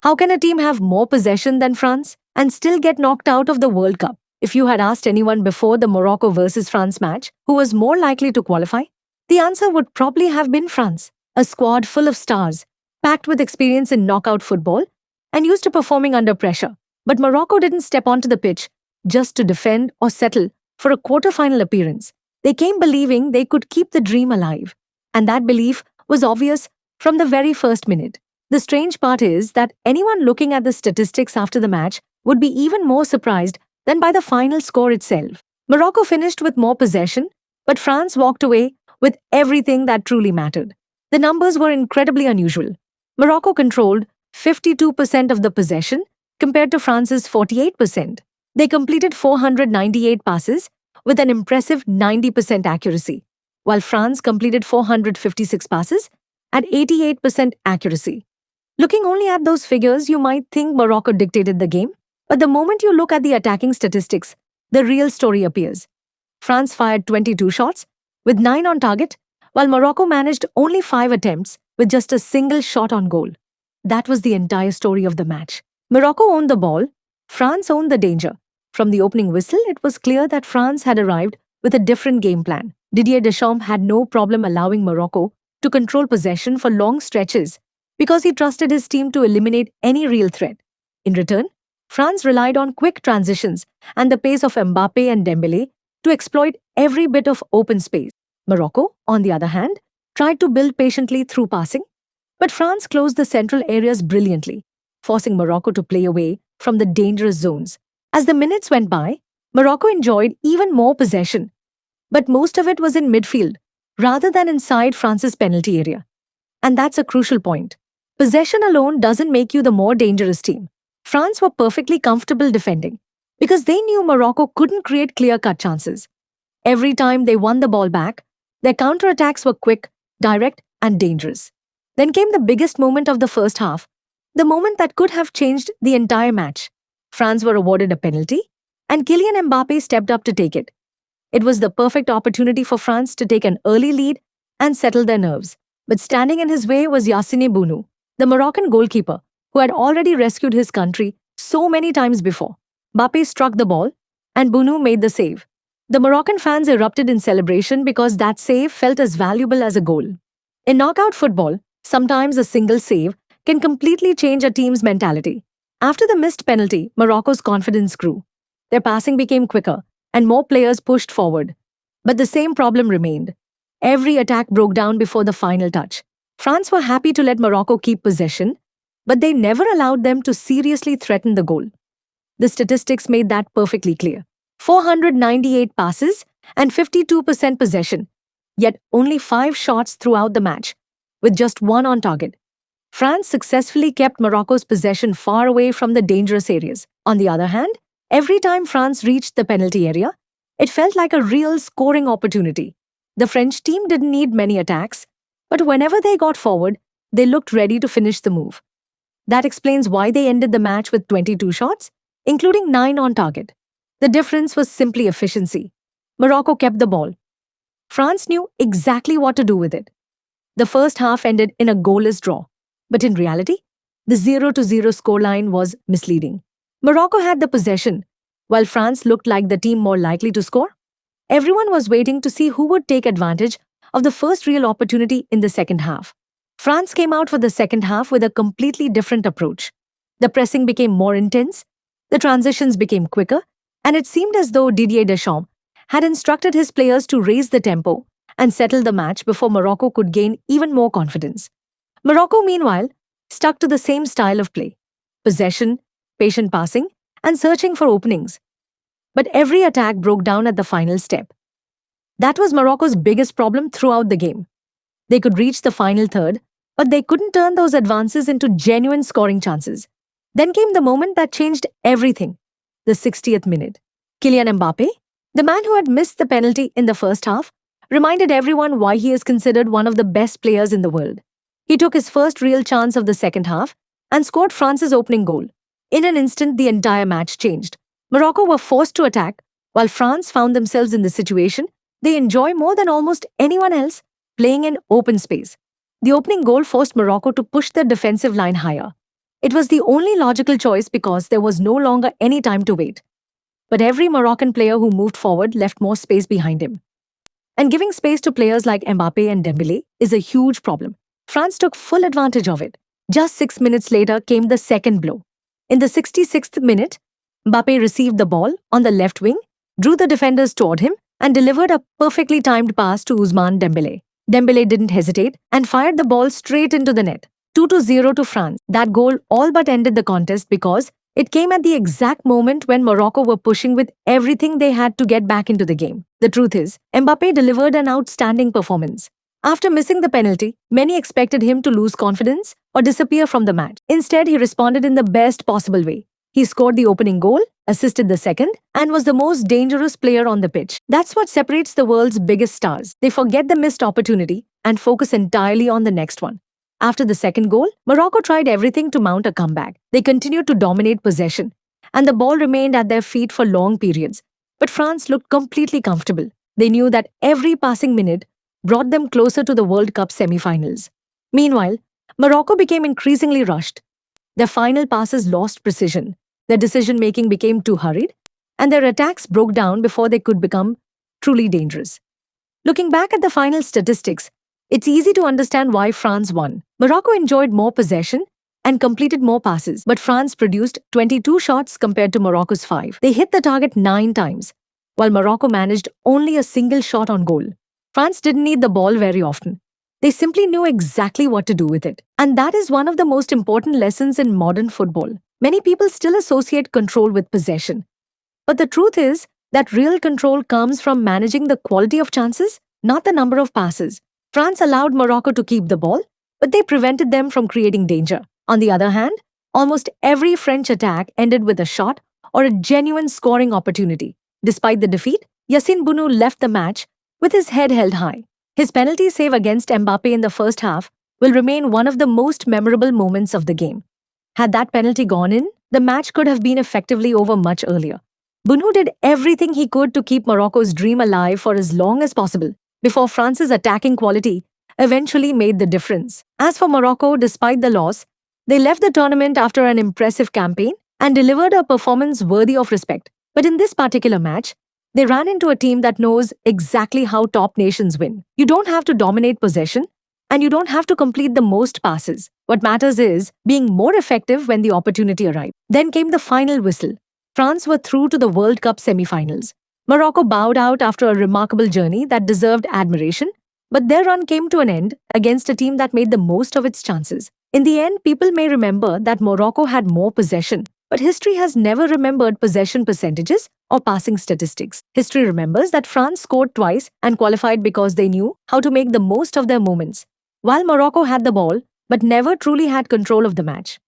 How can a team have more possession than France and still get knocked out of the World Cup? If you had asked anyone before the Morocco versus France match who was more likely to qualify, the answer would probably have been France, a squad full of stars, packed with experience in knockout football and used to performing under pressure. But Morocco didn't step onto the pitch just to defend or settle for a quarter-final appearance. They came believing they could keep the dream alive, and that belief was obvious from the very first minute. The strange part is that anyone looking at the statistics after the match would be even more surprised than by the final score itself. Morocco finished with more possession, but France walked away with everything that truly mattered. The numbers were incredibly unusual. Morocco controlled 52% of the possession compared to France's 48%. They completed 498 passes with an impressive 90% accuracy, while France completed 456 passes at 88% accuracy. Looking only at those figures, you might think Morocco dictated the game, but the moment you look at the attacking statistics, the real story appears. France fired 22 shots, with 9 on target, while Morocco managed only 5 attempts with just a single shot on goal. That was the entire story of the match. Morocco owned the ball, France owned the danger. From the opening whistle, it was clear that France had arrived with a different game plan. Didier Deschamps had no problem allowing Morocco to control possession for long stretches because he trusted his team to eliminate any real threat. In return, France relied on quick transitions and the pace of Mbappe and Dembélé to exploit every bit of open space. Morocco, on the other hand, tried to build patiently through passing, but France closed the central areas brilliantly, forcing Morocco to play away from the dangerous zones. As the minutes went by, Morocco enjoyed even more possession, but most of it was in midfield rather than inside France's penalty area. And that's a crucial point. Possession alone doesn't make you the more dangerous team. France were perfectly comfortable defending because they knew Morocco couldn't create clear-cut chances. Every time they won the ball back, their counterattacks were quick, direct, and dangerous. Then came the biggest moment of the first half, the moment that could have changed the entire match. France were awarded a penalty, and Kylian Mbappe stepped up to take it. It was the perfect opportunity for France to take an early lead and settle their nerves. But standing in his way was Yassine Bounou, the Moroccan goalkeeper, who had already rescued his country so many times before. Mbappe struck the ball, and Bounou made the save. The Moroccan fans erupted in celebration because that save felt as valuable as a goal. In knockout football, sometimes a single save can completely change a team's mentality. After the missed penalty, Morocco's confidence grew. Their passing became quicker, and more players pushed forward. But the same problem remained. Every attack broke down before the final touch. France were happy to let Morocco keep possession, but they never allowed them to seriously threaten the goal. The statistics made that perfectly clear. 498 passes and 52% possession, yet only 5 shots throughout the match, with just 1 on target. France successfully kept Morocco's possession far away from the dangerous areas. On the other hand, every time France reached the penalty area, it felt like a real scoring opportunity. The French team didn't need many attacks, but whenever they got forward, they looked ready to finish the move. That explains why they ended the match with 22 shots, including 9 on target. The difference was simply efficiency. Morocco kept the ball. France knew exactly what to do with it. The first half ended in a goalless draw, but in reality, the 0-0 scoreline was misleading. Morocco had the possession, while France looked like the team more likely to score. Everyone was waiting to see who would take advantage of the first real opportunity in the second half. France came out for the second half with a completely different approach. The pressing became more intense, the transitions became quicker, and it seemed as though Didier Deschamps had instructed his players to raise the tempo and settle the match before Morocco could gain even more confidence. Morocco, meanwhile, stuck to the same style of play: possession, patient passing, and searching for openings. But every attack broke down at the final step. That was Morocco's biggest problem throughout the game. They could reach the final third, but they couldn't turn those advances into genuine scoring chances. Then came the moment that changed everything: the 60th minute. Kylian Mbappe, the man who had missed the penalty in the first half, reminded everyone why he is considered one of the best players in the world. He took his first real chance of the second half and scored France's opening goal. In an instant, the entire match changed. Morocco were forced to attack, while France found themselves in the situation they enjoy more than almost anyone else: playing in open space. The opening goal forced Morocco to push their defensive line higher. It was the only logical choice because there was no longer any time to wait. But every Moroccan player who moved forward left more space behind him. And giving space to players like Mbappe and Dembele is a huge problem. France took full advantage of it. Just 6 minutes later came the second blow. In the 66th minute, Mbappe received the ball on the left wing, drew the defenders toward him, and delivered a perfectly timed pass to Ousmane Dembele. Dembele didn't hesitate and fired the ball straight into the net. 2-0 to France. That goal all but ended the contest because it came at the exact moment when Morocco were pushing with everything they had to get back into the game. The truth is, Mbappe delivered an outstanding performance. After missing the penalty, many expected him to lose confidence or disappear from the match. Instead, he responded in the best possible way. He scored the opening goal, assisted the second, and was the most dangerous player on the pitch. That's what separates the world's biggest stars. They forget the missed opportunity and focus entirely on the next one. After the second goal, Morocco tried everything to mount a comeback. They continued to dominate possession, and the ball remained at their feet for long periods. But France looked completely comfortable. They knew that every passing minute brought them closer to the World Cup semi-finals. Meanwhile, Morocco became increasingly rushed. Their final passes lost precision, their decision-making became too hurried, and their attacks broke down before they could become truly dangerous. Looking back at the final statistics, it's easy to understand why France won. Morocco enjoyed more possession and completed more passes, but France produced 22 shots compared to Morocco's 5. They hit the target 9 times, while Morocco managed only a single shot on goal. France didn't need the ball very often. They simply knew exactly what to do with it. And that is one of the most important lessons in modern football. Many people still associate control with possession. But the truth is that real control comes from managing the quality of chances, not the number of passes. France allowed Morocco to keep the ball, but they prevented them from creating danger. On the other hand, almost every French attack ended with a shot or a genuine scoring opportunity. Despite the defeat, Yassine Bounou left the match with his head held high. His penalty save against Mbappe in the first half will remain one of the most memorable moments of the game. Had that penalty gone in, the match could have been effectively over much earlier. Bounou did everything he could to keep Morocco's dream alive for as long as possible, before France's attacking quality eventually made the difference. As for Morocco, despite the loss, they left the tournament after an impressive campaign and delivered a performance worthy of respect. But in this particular match, they ran into a team that knows exactly how top nations win. You don't have to dominate possession, and you don't have to complete the most passes. What matters is being more effective when the opportunity arrived. Then came the final whistle. France were through to the World Cup semi-finals. Morocco bowed out after a remarkable journey that deserved admiration, but their run came to an end against a team that made the most of its chances. In the end, people may remember that Morocco had more possession, but history has never remembered possession percentages or passing statistics. History remembers that France scored twice and qualified because they knew how to make the most of their moments, while Morocco had the ball but never truly had control of the match.